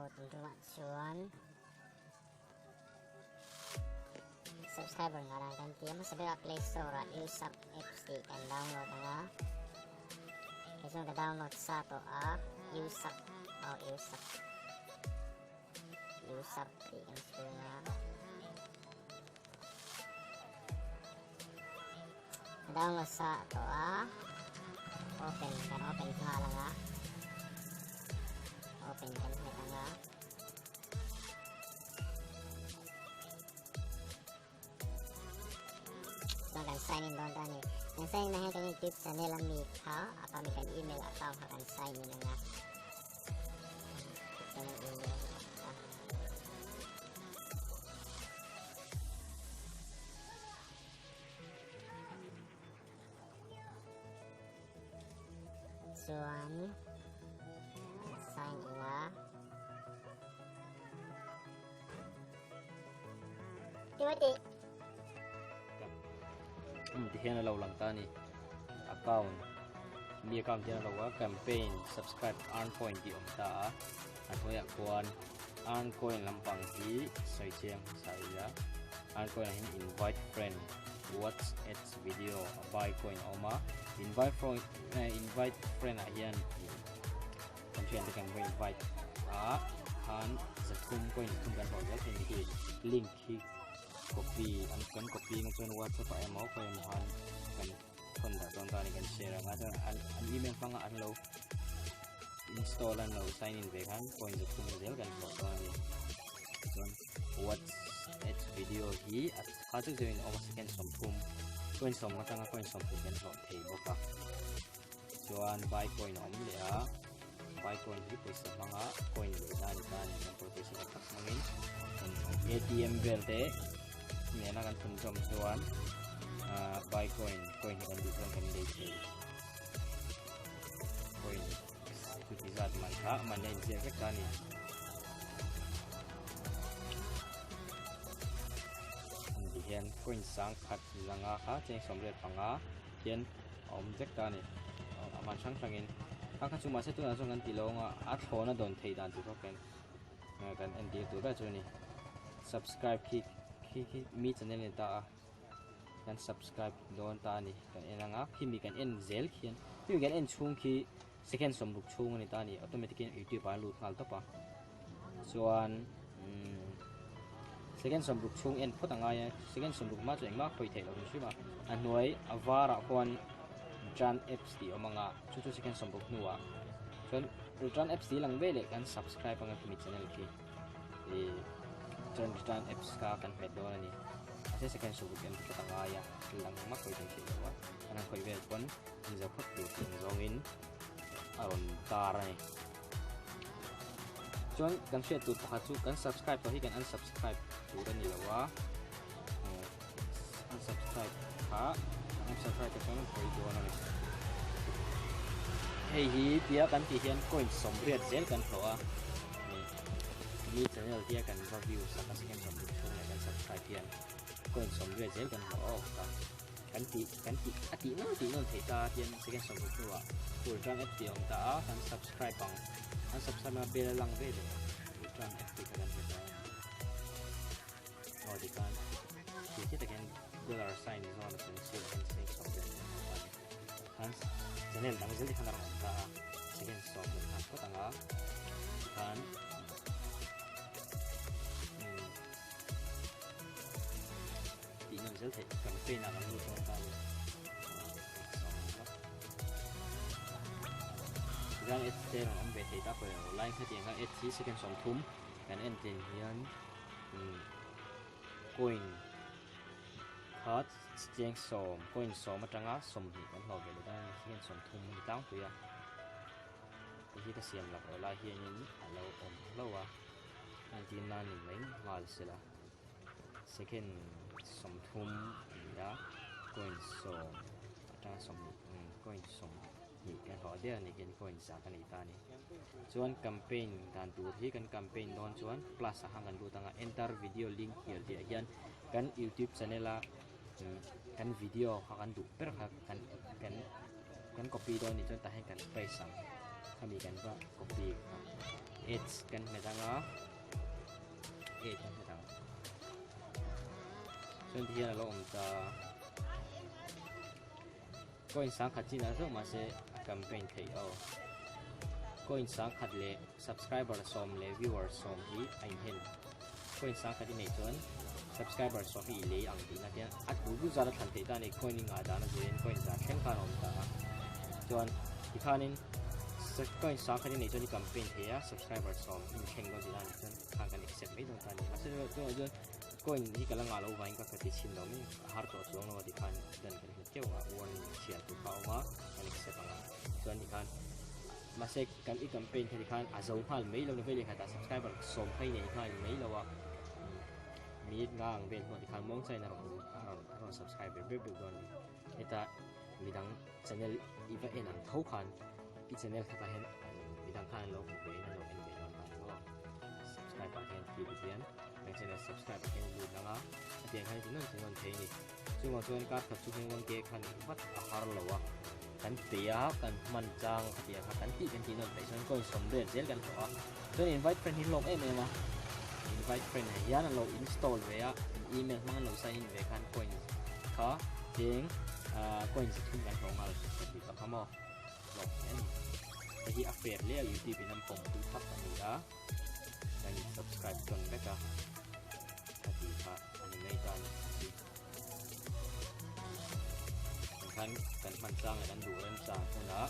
download untuk cuan subscriber nga kan tiya mo sabi ka Play Store at USAP XD kan download nga kasi ka download sa to USAP USAP kan siya nga download sa to open nga lang open kan kita nga akan sign in doon tani yang sign in na kan YouTube channel ang mikha apa kan email account akan sign in nga kan email cuan sign in nga Timothy thì hiện là lâu lặng ta ni account mi account thì là lâu campaign subscribe earn point di om ta an hoya kuan earn coin lampang hi sai chiang sai ya earn coin hin invite friend watch its video buy coin oma invite friend hian kan chen kan invite han zakum coin kum kan hoya thì link hi copy kan copy ng chon WhatsApp ay mo ko yung han kan konda don ta ni kan share nga an email pa nga an lo install an lo sign in ve kan coin the kum del kan ko to ni don watch its video hi at khatuk join o second som kum coin som nga nga coin som kum kan so thei bo ka chuan buy coin om le buy coin hi paisa nga coin le na ni kan ko paisa ka mangin ATM belde ni na kan pun jom chuan buy coin kan different kan dei coin tu zat man tha man nei je ka tani di hian coin sang khat langa kha cheng somret panga hian om jek tani aman sang sangin ka chu ma se tu na so kan tilonga a thona don thei dan tu kan endi tu ba chu ni subscribe ki mi channel ni ta kan subscribe don ta ni kan enanga khi mi kan en zel khian tu kan en chung khi second som luk chung ni ta ni automatically YouTube a lut ngal to pa chuan second som luk chung en photanga ya second som luk ma cheng ma khoi thei lo ni shima anoi awara kon jan apps ti omanga chu second som luk nuwa chuan jan apps ti lang ve le kan subscribe anga mi channel ki John apps ka kan pet do ni ase second so bukan kita tangaya lang mak ko ite siya wa anang ko ibe kon inza phak tu tin zongin aron tar ni John kan share tu pakatu kan subscribe to hi kan unsubscribe tu kan ni lawa unsubscribe ha unsubscribe kan ko do na ni hey hi dia kan ti hian coin som riat zel kan thwa ni channel dia kan review sa second som chung kan subscribe hian coin som riat zel kan ho ka kan ti ati no thei ta hian second som chung wa full trang app ti ong ta kan subscribe pang an subscribe ma bel lang ve le trang app ti kan ta oh di kan kita kan dollar sign is on the same kan som kan channel dang zel di kan ta second som kan ko tanga kan sẽ thể campaign nào cũng cho ta gan ST là ông về thì ta phải online cái tiền gan ST second som thum gan end tiền hiền coin hot exchange som coin som mà trắng á som thì vẫn lọt về đây second som thum mình tao tụi thì ta xem là online hiền như lâu lâu anh tin là mình ngal sẽ là second som thum ya coin som ta som coin som ni kan ho dia ni kan coin sa kan ita ni chuan campaign dan tu hi kan campaign don chuan plus ha kan du tanga enter video link here dia hian kan YouTube channel a kan video ha kan du per ha kan copy don ni chuan ta hen kan paste sam kami kan ba copy It's กันไม่ตังอ่ะ It's กันไม่ตังส่วนที่เราจะก็อินสังขัดจีน่าส่งมาเสแคมเปญที่เอาก็อินสังขัดเลย subscriber ส่งเลย viewer ส่งที่ไอเห็นก็อินสังขัดที่ในส่วน subscriber ส่งที่เลยอังที่นั่นเนี่ยอัดดูดูจาระทันทีตอนนี้ก็อินงาดานะเจนก็อินจะแข่งขันออกมาส่วนที่ข้านินก็อินสังขัดที่ในส่วนที่แคมเปญที่อ่ะ subscriber ส่งอินแข่งก็ที่นั่นส่วนข้างกัน accept ไม่ตรงกันนี่ซึ่งก็ก็อินที่กำลังงาเราไว้ก็คือชินเราไม่หาตัวส่วนเราที่ข้างเดินกันเกี่ยวกับวันเชียร์ตัวเขาว่าอันนี้เสร็จแล้วส่วนที่ข้างมาเสกกันอีกแคมเปญที่ข้างอาจจะผ่านไม่เราไม่ได้ให้แต่ subscriber ส่งให้ในข้างไม่เราว่ามีงานเป็นคนที่ข้างมองใจนะเรา subscriber แบบดูก่อนนี่แต่มีดัง channel อีเวนต์นั้นเท่ากันอี channel ที่ข้างเห็นมีดังข้างเราเป็นเราเป็นเราก็ subscribe ไปเห็นที่เดียนใน channel subscribe ไปเห็นดูนะ เดียงให้ที่นั่นที่นั่นเทนี่ซึ่งว่าส่วนการขัดสุ่มวันเกคันวัดอาหารเราวะกันเตียกันมันจังเตียครับกันที่กันที่นั่นไปส่วนก็สมเด็จเสียกันตัวส่วน invite friend ที่ลงเมลมา invite friend เนี่ยยันเรา install ไว้อะอีเมลมันเรา sign in ไว้กัน coin ค่ะเดียงcoin จะขึ้นกันของเราจะดีกับเขาหมดหลอกเนี่ยแต่ที่อัปเดตเรียกอยู่ที่เป็นน้ำปงที่ทับกันอยู่นะการ subscribe จนได้ก็ดีค่ะอันนี้ไม่ได้กันมันสร้างอะไรกันดูเรื่องสร้างนะ